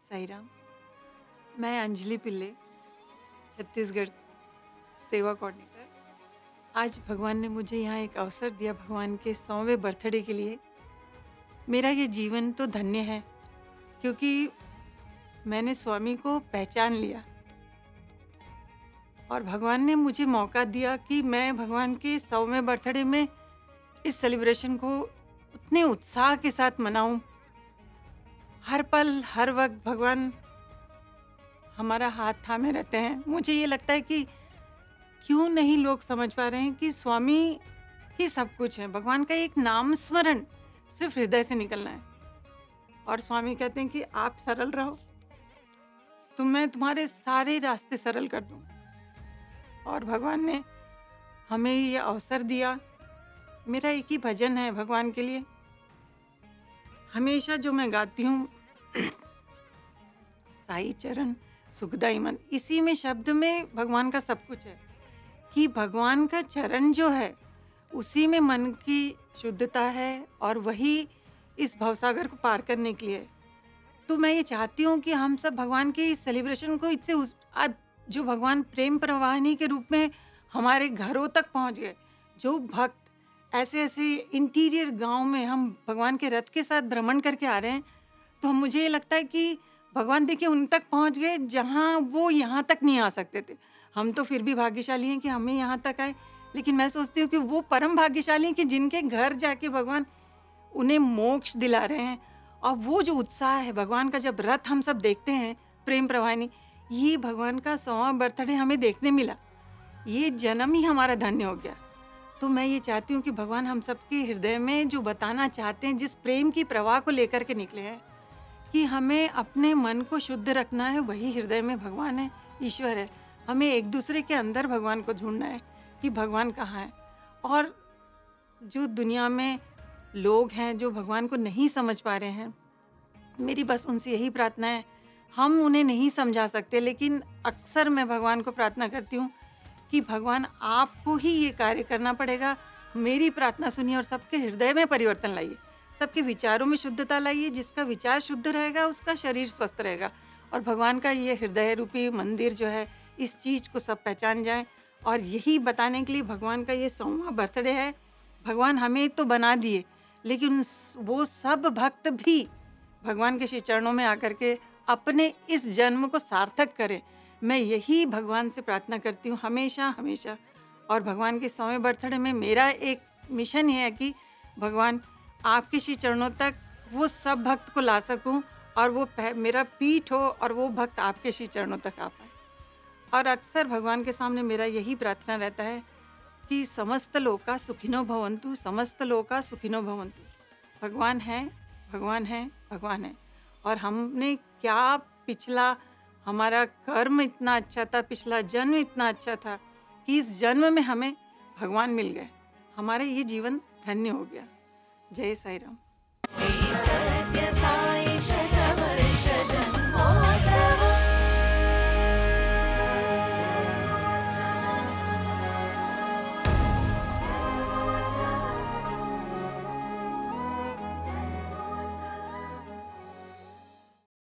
साई राम। मैं अंजलि पिल्ले, छत्तीसगढ़ सेवा कोऑर्डिनेटर। आज भगवान ने मुझे यहाँ एक अवसर दिया भगवान के 100वें बर्थडे के लिए। मेरा ये जीवन तो धन्य है क्योंकि मैंने स्वामी को पहचान लिया और भगवान ने मुझे मौका दिया कि मैं भगवान के 100वें बर्थडे में इस सेलिब्रेशन को उतने उत्साह के साथ मनाऊं। हर पल हर वक्त भगवान हमारा हाथ थामे रहते हैं। मुझे ये लगता है कि क्यों नहीं लोग समझ पा रहे हैं कि स्वामी ही सब कुछ है। भगवान का एक नाम स्मरण सिर्फ हृदय से निकलना है और स्वामी कहते हैं कि आप सरल रहो तो मैं तुम्हारे सारे रास्ते सरल कर दूं। और भगवान ने हमें ये अवसर दिया। मेरा एक ही भजन है भगवान के लिए, हमेशा जो मैं गाती हूँ, साई चरण सुखदाई मन। इसी में शब्द में भगवान का सब कुछ है कि भगवान का चरण जो है उसी में मन की शुद्धता है और वही इस भवसागर को पार करने के लिए। तो मैं ये चाहती हूँ कि हम सब भगवान के इस सेलिब्रेशन को इससे आज जो भगवान प्रेम प्रवाहिनी के रूप में हमारे घरों तक पहुँच गए, जो भक्त ऐसे ऐसे इंटीरियर गांव में हम भगवान के रथ के साथ भ्रमण करके आ रहे हैं, तो मुझे ये लगता है कि भगवान देखिए उन तक पहुंच गए जहां वो यहाँ तक नहीं आ सकते थे। हम तो फिर भी भाग्यशाली हैं कि हमें यहाँ तक आए, लेकिन मैं सोचती हूँ कि वो परम भाग्यशाली हैं कि जिनके घर जाके भगवान उन्हें मोक्ष दिला रहे हैं। और वो जो उत्साह है भगवान का, जब रथ हम सब देखते हैं प्रेम प्रवाहिनी, ये भगवान का 100वां बर्थडे हमें देखने मिला, ये जन्म ही हमारा धन्य हो गया। तो मैं ये चाहती हूँ कि भगवान हम सबके हृदय में जो बताना चाहते हैं, जिस प्रेम की प्रवाह को लेकर के निकले हैं कि हमें अपने मन को शुद्ध रखना है, वही हृदय में भगवान है, ईश्वर है। हमें एक दूसरे के अंदर भगवान को ढूंढना है कि भगवान कहाँ है। और जो दुनिया में लोग हैं जो भगवान को नहीं समझ पा रहे हैं, मेरी बस उनसे यही प्रार्थना है। हम उन्हें नहीं समझा सकते, लेकिन अक्सर मैं भगवान को प्रार्थना करती हूँ कि भगवान आपको ही ये कार्य करना पड़ेगा। मेरी प्रार्थना सुनिए और सबके हृदय में परिवर्तन लाइए, सबके विचारों में शुद्धता लाइए। जिसका विचार शुद्ध रहेगा उसका शरीर स्वस्थ रहेगा। और भगवान का ये हृदय रूपी मंदिर जो है, इस चीज़ को सब पहचान जाएं। और यही बताने के लिए भगवान का ये 100वां बर्थडे है। भगवान हमें तो बना दिए, लेकिन वो सब भक्त भी भगवान के श्री चरणों में आकर के अपने इस जन्म को सार्थक करें। मैं यही भगवान से प्रार्थना करती हूँ हमेशा हमेशा। और भगवान के 100वें बर्थडे में मेरा एक मिशन है कि भगवान आपके श्री चरणों तक वो सब भक्त को ला सकूं और वो मेरा पीठ हो और वो भक्त आपके श्री चरणों तक आ पाए। और अक्सर भगवान के सामने मेरा यही प्रार्थना रहता है कि समस्त लोका सुखिनो भवन्तु, समस्त लोका सुखिनो भवन्तु। भगवान है, भगवान है, भगवान है। और हमने क्या पिछला हमारा कर्म इतना अच्छा था, पिछला जन्म इतना अच्छा था कि इस जन्म में हमें भगवान मिल गए। हमारा ये जीवन धन्य हो गया। जय साई राम।